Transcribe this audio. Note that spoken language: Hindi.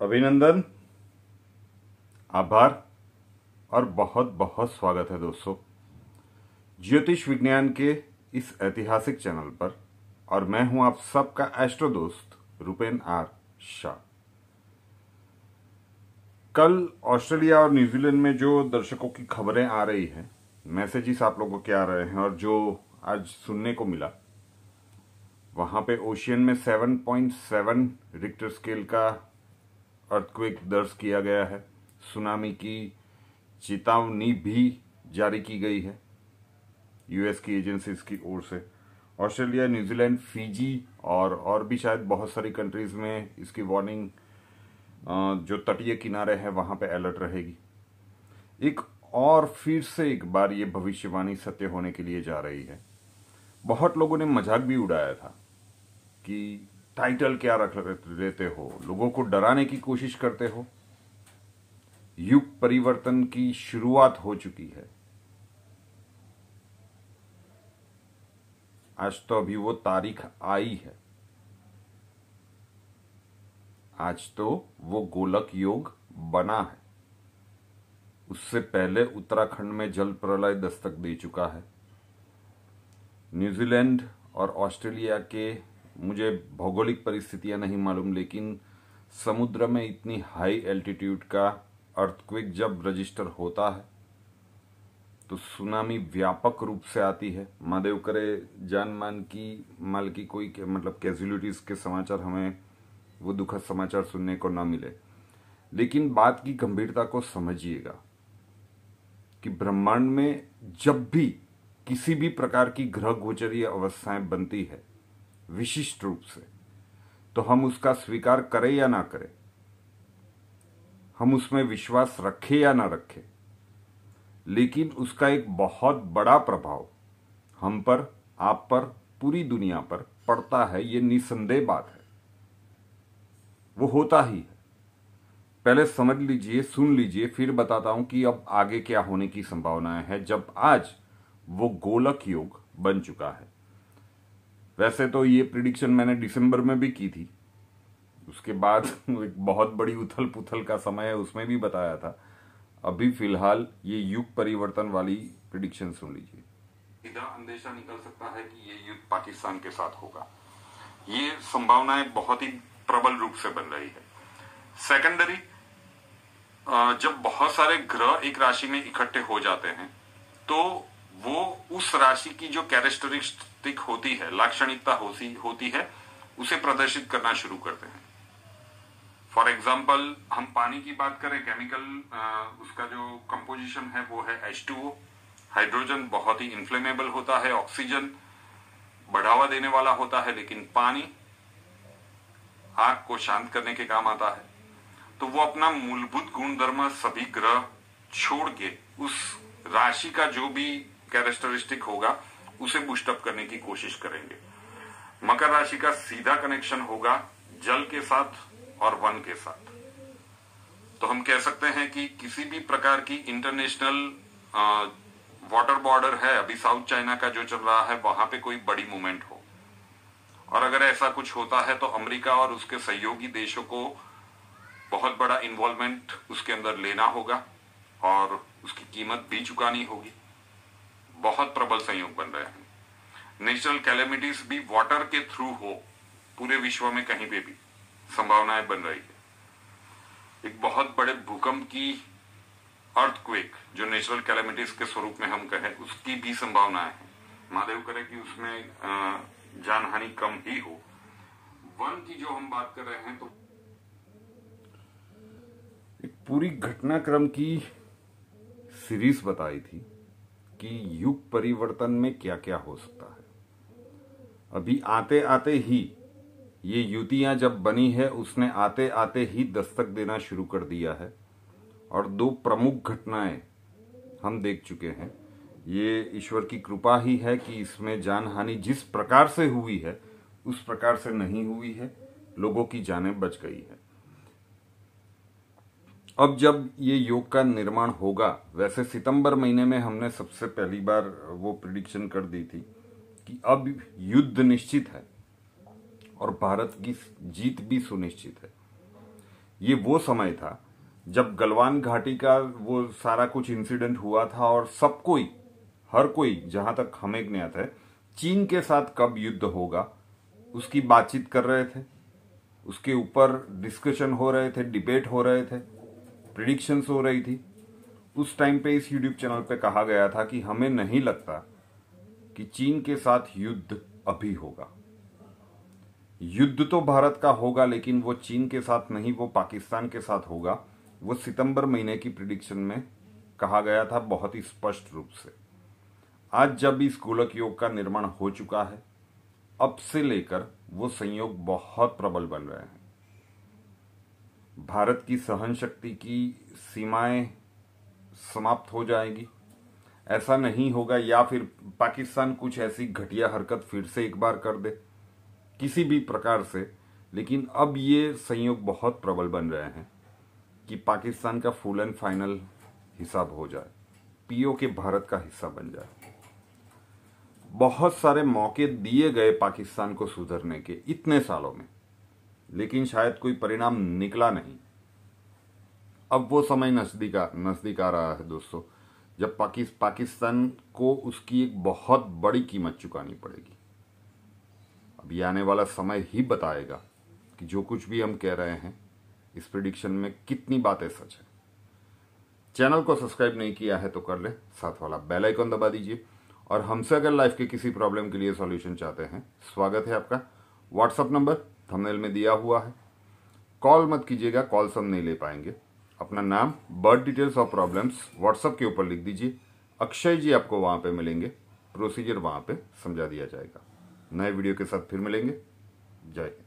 अभिनंदन, आभार और बहुत बहुत स्वागत है दोस्तों ज्योतिष विज्ञान के इस ऐतिहासिक चैनल पर। और मैं हूं आप सबका एस्ट्रो दोस्त रुपेन आर शाह। कल ऑस्ट्रेलिया और न्यूजीलैंड में जो दर्शकों की खबरें आ रही हैं, मैसेजेस आप लोगों के आ रहे हैं और जो आज सुनने को मिला, वहां पे ओशियन में 7.7 रिक्टर स्केल का अर्थक्वेक दर्ज किया गया है। सुनामी की चेतावनी भी जारी की गई है यूएस की एजेंसीज की ओर से। ऑस्ट्रेलिया, न्यूजीलैंड, फिजी और भी शायद बहुत सारी कंट्रीज में इसकी वार्निंग, जो तटीय किनारे हैं वहां पे अलर्ट रहेगी। एक और फिर से एक बार ये भविष्यवाणी सत्य होने के लिए जा रही है। बहुत लोगों ने मजाक भी उड़ाया था कि टाइटल क्या रख लेते हो, लोगों को डराने की कोशिश करते हो। युग परिवर्तन की शुरुआत हो चुकी है। आज तो अभी वो तारीख आई है, आज तो वो गोलक योग बना है। उससे पहले उत्तराखंड में जल प्रलय दस्तक दे चुका है। न्यूजीलैंड और ऑस्ट्रेलिया के मुझे भौगोलिक परिस्थितियां नहीं मालूम, लेकिन समुद्र में इतनी हाई एल्टीट्यूड का अर्थक्वेक जब रजिस्टर होता है तो सुनामी व्यापक रूप से आती है। महादेव करे जान मान की माल की कोई मतलब कैजुअलिटीज के समाचार, हमें वो दुखद समाचार सुनने को ना मिले। लेकिन बात की गंभीरता को समझिएगा कि ब्रह्मांड में जब भी किसी भी प्रकार की ग्रह गोचरीय अवस्थाएं बनती है विशिष्ट रूप से, तो हम उसका स्वीकार करें या ना करें, हम उसमें विश्वास रखें या ना रखें, लेकिन उसका एक बहुत बड़ा प्रभाव हम पर, आप पर, पूरी दुनिया पर पड़ता है। ये निसंदेह बात है, वो होता ही है। पहले समझ लीजिए, सुन लीजिए, फिर बताता हूं कि अब आगे क्या होने की संभावनाएं हैं जब आज वो गोलक योग बन चुका है। वैसे तो ये प्रिडिक्शन मैंने दिसंबर में भी की थी, उसके बाद एक बहुत बड़ी उथल पुथल का समय है उसमें भी बताया था। अभी फिलहाल ये युग परिवर्तन वाली प्रिडिक्शन सुन लीजिए। सीधा अंदेशा निकल सकता है कि ये युद्ध पाकिस्तान के साथ होगा। ये संभावनाएं बहुत ही प्रबल रूप से बन रही है। सेकेंडरी, जब बहुत सारे ग्रह एक राशि में इकट्ठे हो जाते हैं तो वो उस राशि की जो कैरेक्टरिस्टिक होती है, लाक्षणिकता होती है, उसे प्रदर्शित करना शुरू करते हैं। फॉर एग्जाम्पल, हम पानी की बात करें, केमिकल उसका जो कंपोजिशन है वो है H2O। हाइड्रोजन बहुत ही इन्फ्लेमेबल होता है, ऑक्सीजन बढ़ावा देने वाला होता है, लेकिन पानी आग को शांत करने के काम आता है। तो वो अपना मूलभूत गुणधर्म सभी ग्रह छोड़ के उस राशि का जो भी कैरेक्टरिस्टिक होगा उसे बूस्टअप करने की कोशिश करेंगे। मकर राशि का सीधा कनेक्शन होगा जल के साथ और वन के साथ। तो हम कह सकते हैं कि किसी भी प्रकार की इंटरनेशनल वाटर बॉर्डर है, अभी साउथ चाइना का जो चल रहा है, वहां पे कोई बड़ी मूवमेंट हो, और अगर ऐसा कुछ होता है तो अमेरिका और उसके सहयोगी देशों को बहुत बड़ा इन्वॉल्वमेंट उसके अंदर लेना होगा और उसकी कीमत भी चुकानी होगी। बहुत प्रबल संयोग बन रहे हैं। नेचुरल कैलेमिटीज भी वाटर के थ्रू हो, पूरे विश्व में कहीं पे भी संभावनाएं बन रही है। एक बहुत बड़े भूकंप की, अर्थक्वेक जो नेचुरल कैलेमिटीज के स्वरूप में हम कहें, उसकी भी संभावनाएं है। महादेव करे कि उसमें जानहानि कम ही हो। वन की जो हम बात कर रहे हैं, तो एक पूरी घटनाक्रम की सीरीज बताई थी कि युग परिवर्तन में क्या क्या हो सकता है। अभी आते आते ही ये युतियां जब बनी है, उसने आते आते ही दस्तक देना शुरू कर दिया है और दो प्रमुख घटनाएं हम देख चुके हैं। ये ईश्वर की कृपा ही है कि इसमें जान हानि जिस प्रकार से हुई है उस प्रकार से नहीं हुई है, लोगों की जानें बच गई है। अब जब ये योग का निर्माण होगा, वैसे सितंबर महीने में हमने सबसे पहली बार वो प्रिडिक्शन कर दी थी कि अब युद्ध निश्चित है और भारत की जीत भी सुनिश्चित है। ये वो समय था जब गलवान घाटी का वो सारा कुछ इंसिडेंट हुआ था और सब कोई, हर कोई, जहां तक हमें ज्ञात है, चीन के साथ कब युद्ध होगा उसकी बातचीत कर रहे थे, उसके ऊपर डिस्कशन हो रहे थे, डिबेट हो रहे थे, प्रिडिक्शंस हो रही थी। उस टाइम पे इस यूट्यूब चैनल पे कहा गया था कि हमें नहीं लगता कि चीन के साथ युद्ध अभी होगा। युद्ध तो भारत का होगा, लेकिन वो चीन के साथ नहीं, वो पाकिस्तान के साथ होगा। वो सितंबर महीने की प्रिडिक्शन में कहा गया था बहुत ही स्पष्ट रूप से। आज जब इस गोलक योग का निर्माण हो चुका है, अब से लेकर वो संयोग बहुत प्रबल बन रहे हैं। भारत की सहन शक्ति की सीमाएं समाप्त हो जाएगी, ऐसा नहीं होगा, या फिर पाकिस्तान कुछ ऐसी घटिया हरकत फिर से एक बार कर दे किसी भी प्रकार से। लेकिन अब ये संयोग बहुत प्रबल बन रहे हैं कि पाकिस्तान का फुल एंड फाइनल हिसाब हो जाए, पीओके भारत का हिस्सा बन जाए। बहुत सारे मौके दिए गए पाकिस्तान को सुधरने के इतने सालों में, लेकिन शायद कोई परिणाम निकला नहीं। अब वो समय नजदीक आ रहा है दोस्तों, जब पाकिस्तान को उसकी एक बहुत बड़ी कीमत चुकानी पड़ेगी। अब ये आने वाला समय ही बताएगा कि जो कुछ भी हम कह रहे हैं इस प्रिडिक्शन में कितनी बातें सच है। चैनल को सब्सक्राइब नहीं किया है तो कर ले, साथ वाला बेल आइकन दबा दीजिए, और हमसे अगर लाइफ के किसी प्रॉब्लम के लिए सॉल्यूशन चाहते हैं, स्वागत है आपका। व्हाट्सएप नंबर थंबनेल में दिया हुआ है। कॉल मत कीजिएगा, कॉल्स हम नहीं ले पाएंगे। अपना नाम, बर्थ डिटेल्स और प्रॉब्लम्स व्हाट्सएप के ऊपर लिख दीजिए। अक्षय जी आपको वहां पे मिलेंगे, प्रोसीजर वहां पे समझा दिया जाएगा। नए वीडियो के साथ फिर मिलेंगे। जय हिंद।